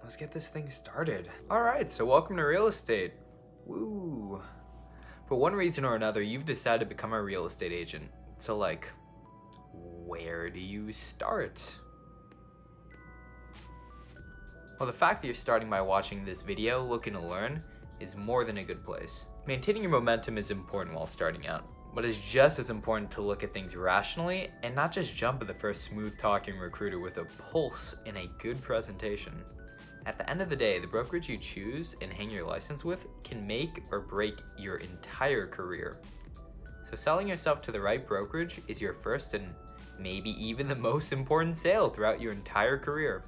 let's get this thing started. All right, so welcome to real estate. Woo. For one reason or another, you've decided to become a real estate agent. So like, where do you start? Well, the fact that you're starting by watching this video, looking to learn, is more than a good place. Maintaining your momentum is important while starting out, but it's just as important to look at things rationally and not just jump at the first smooth-talking recruiter with a pulse and a good presentation. At the end of the day, the brokerage you choose and hang your license with can make or break your entire career. So selling yourself to the right brokerage is your first and maybe even the most important sale throughout your entire career.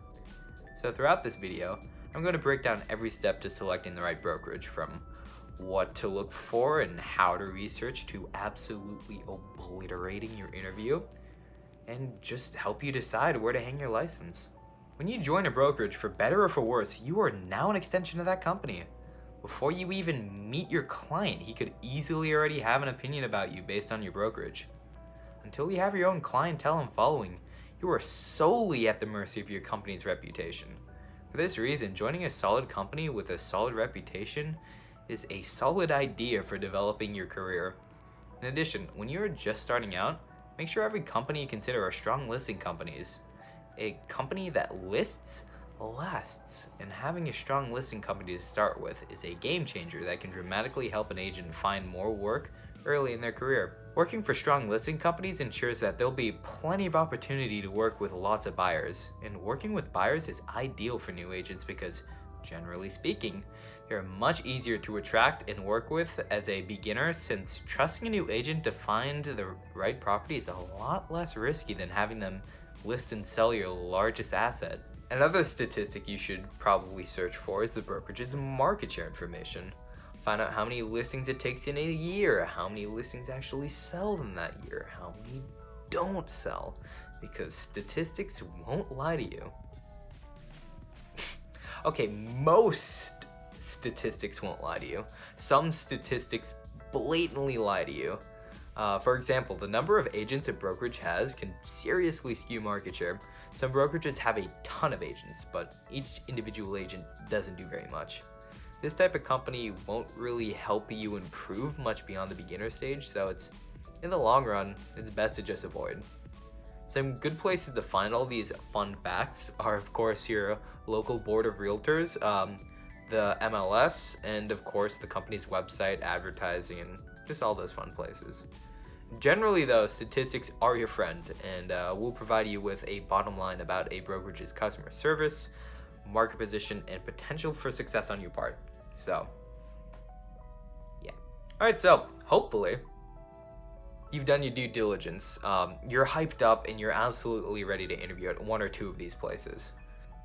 So throughout this video, I'm going to break down every step to selecting the right brokerage, from what to look for and how to research to absolutely obliterating your interview, and just help you decide where to hang your license. When you join a brokerage, for better or for worse, you are now an extension of that company. Before you even meet your client, he could easily already have an opinion about you based on your brokerage. Until you have your own clientele and following, you are solely at the mercy of your company's reputation. For this reason, joining a solid company with a solid reputation is a solid idea for developing your career. In addition, when you're just starting out, make sure every company you consider are strong listing companies. A company that lists lasts, and having a strong listing company to start with is a game changer that can dramatically help an agent find more work early in their career. Working for strong listing companies ensures that there'll be plenty of opportunity to work with lots of buyers, and working with buyers is ideal for new agents because, generally speaking, they're much easier to attract and work with as a beginner, since trusting a new agent to find the right property is a lot less risky than having them list and sell your largest asset. Another statistic you should probably search for is the brokerage's market share information. Find out how many listings it takes in a year, how many listings actually sell in that year, how many don't sell, because statistics won't lie to you. Okay, most statistics won't lie to you. Some statistics blatantly lie to you. For example, the number of agents a brokerage has can seriously skew market share. Some brokerages have a ton of agents, but each individual agent doesn't do very much. This type of company won't really help you improve much beyond the beginner stage, so in the long run, it's best to just avoid. Some good places to find all these fun facts are, of course, your local board of realtors, the MLS, and of course the company's website, advertising, and just all those fun places. Generally though, statistics are your friend, and will provide you with a bottom line about a brokerage's customer service, market position, and potential for success on your part. So, yeah. Alright, so hopefully you've done your due diligence. You're hyped up and you're absolutely ready to interview at one or two of these places.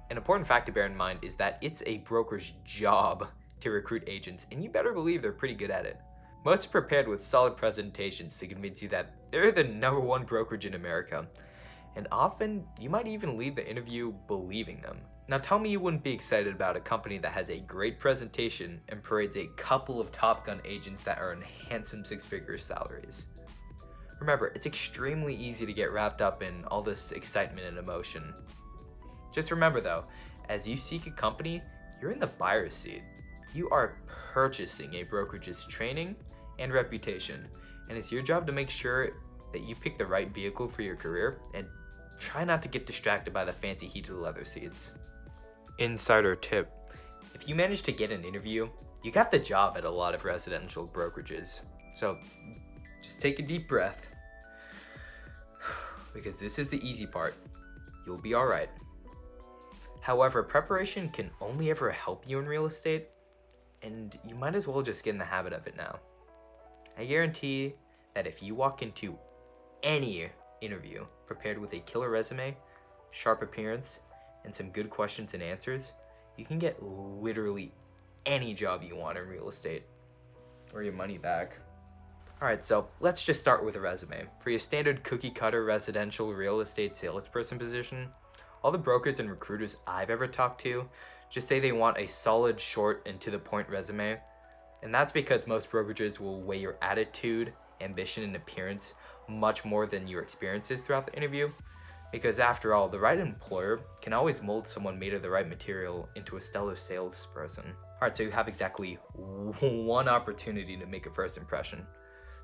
An important fact to bear in mind is that it's a broker's job to recruit agents, and you better believe they're pretty good at it. Most are prepared with solid presentations to convince you that they're the #1 brokerage in America, and often you might even leave the interview believing them. Now tell me you wouldn't be excited about a company that has a great presentation and parades a couple of Top Gun agents that earn handsome six-figure salaries. Remember, it's extremely easy to get wrapped up in all this excitement and emotion. Just remember though, as you seek a company, you're in the buyer's seat. You are purchasing a brokerage's training and reputation, and it's your job to make sure that you pick the right vehicle for your career, and try not to get distracted by the fancy heated leather seats. Insider tip: if you manage to get an interview, you got the job at a lot of residential brokerages. So just take a deep breath, because this is the easy part. You'll be all right. However, preparation can only ever help you in real estate, and you might as well just get in the habit of it now. I guarantee that if you walk into any interview prepared with a killer resume, sharp appearance, and some good questions and answers, you can get literally any job you want in real estate, or your money back. Alright, so let's just start with a resume. For your standard cookie cutter residential real estate salesperson position, all the brokers and recruiters I've ever talked to just say they want a solid, short, and to the point resume. And that's because most brokerages will weigh your attitude, ambition, and appearance much more than your experiences throughout the interview. Because after all, the right employer can always mold someone made of the right material into a stellar salesperson. Alright, so you have exactly one opportunity to make a first impression.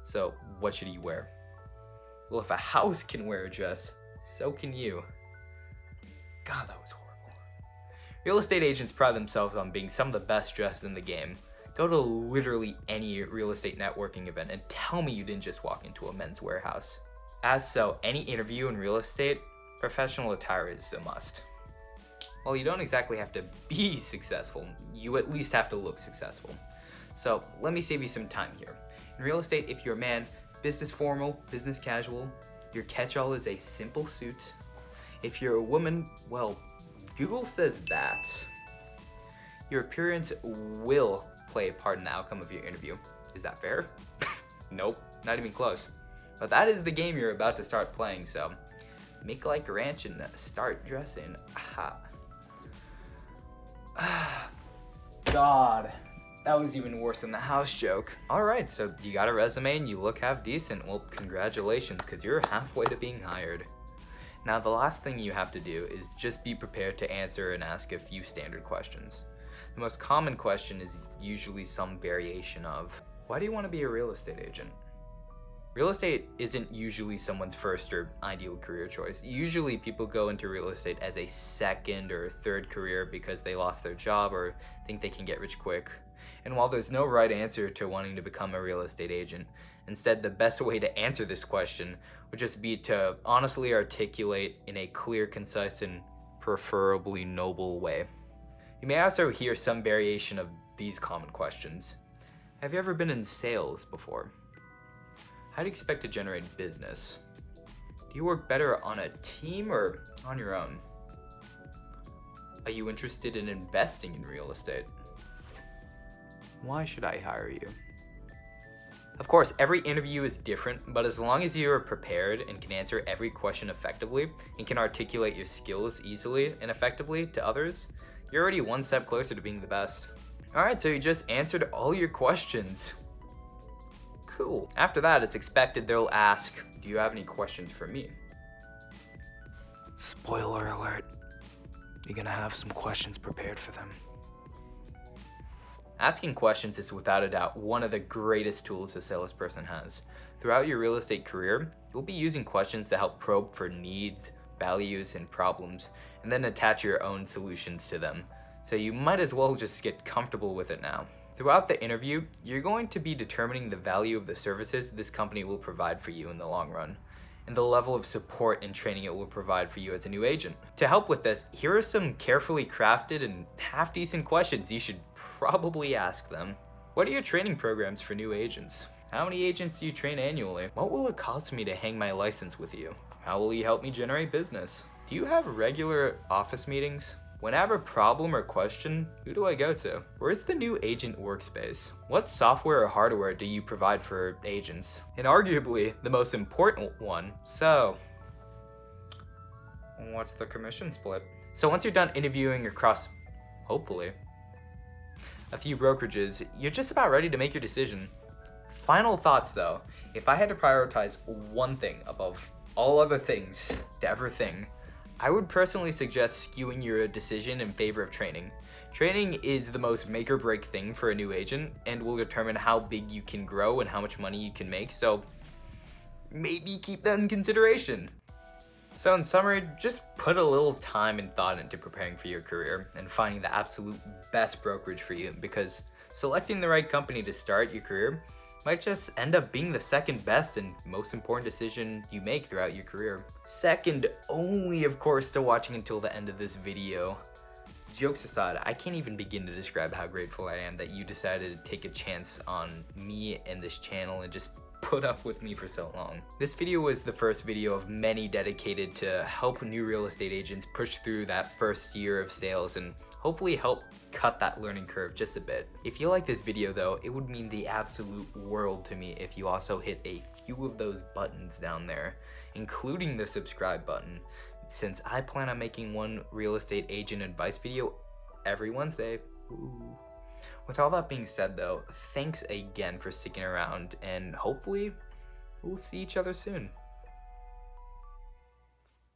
So what should you wear? Well, if a house can wear a dress, so can you. God, that was horrible. Real estate agents pride themselves on being some of the best dressed in the game. Go to literally any real estate networking event and tell me you didn't just walk into a Men's Warehouse. As so, any interview in real estate, professional attire is a must. Well, you don't exactly have to be successful, you at least have to look successful. So let me save you some time here. In real estate, if you're a man, business formal, business casual. Your catch-all is a simple suit. If you're a woman, well, Google says that. Your appearance will play a part in the outcome of your interview. Is that fair? Nope, not even close. But that is the game you're about to start playing, so make like ranch and start dressing. God, that was even worse than the house joke. All right, so you got a resume and you look half decent. Well, congratulations, because you're halfway to being hired. Now, the last thing you have to do is just be prepared to answer and ask a few standard questions. The most common question is usually some variation of, why do you want to be a real estate agent? Real estate isn't usually someone's first or ideal career choice. Usually people go into real estate as a second or third career because they lost their job or think they can get rich quick. And while there's no right answer to wanting to become a real estate agent, instead the best way to answer this question would just be to honestly articulate in a clear, concise, and preferably noble way. You may also hear some variation of these common questions. Have you ever been in sales before? How do you expect to generate business? Do you work better on a team or on your own? Are you interested in investing in real estate? Why should I hire you? Of course, every interview is different, but as long as you are prepared and can answer every question effectively and can articulate your skills easily and effectively to others, you're already one step closer to being the best. Alright, so you just answered all your questions. Cool. After that, it's expected they'll ask, do you have any questions for me? Spoiler alert, you're gonna have some questions prepared for them. Asking questions is without a doubt one of the greatest tools a salesperson has. Throughout your real estate career, you'll be using questions to help probe for needs, values, and problems, and then attach your own solutions to them. So you might as well just get comfortable with it now. Throughout the interview, you're going to be determining the value of the services this company will provide for you in the long run, and the level of support and training it will provide for you as a new agent. To help with this, here are some carefully crafted and half-decent questions you should probably ask them. What are your training programs for new agents? How many agents do you train annually? What will it cost me to hang my license with you? How will you help me generate business? Do you have regular office meetings? When I have a problem or question, who do I go to? Where's the new agent workspace? What software or hardware do you provide for agents? And arguably, the most important one, so what's the commission split? So once you're done interviewing across, hopefully, a few brokerages, you're just about ready to make your decision. Final thoughts though, if I had to prioritize one thing above all other things to ever think, I would personally suggest skewing your decision in favor of training. Training is the most make or break thing for a new agent and will determine how big you can grow and how much money you can make, so maybe keep that in consideration. So in summary, just put a little time and thought into preparing for your career and finding the absolute best brokerage for you, because selecting the right company to start your career might just end up being the second best and most important decision you make throughout your career. Second only, of course, to watching until the end of this video. Jokes aside, I can't even begin to describe how grateful I am that you decided to take a chance on me and this channel and just put up with me for so long. This video was the first video of many dedicated to help new real estate agents push through that first year of sales and hopefully help cut that learning curve just a bit. If you like this video though, it would mean the absolute world to me if you also hit a few of those buttons down there, including the subscribe button, since I plan on making one real estate agent advice video every Wednesday. Ooh. With all that being said though, thanks again for sticking around and hopefully we'll see each other soon.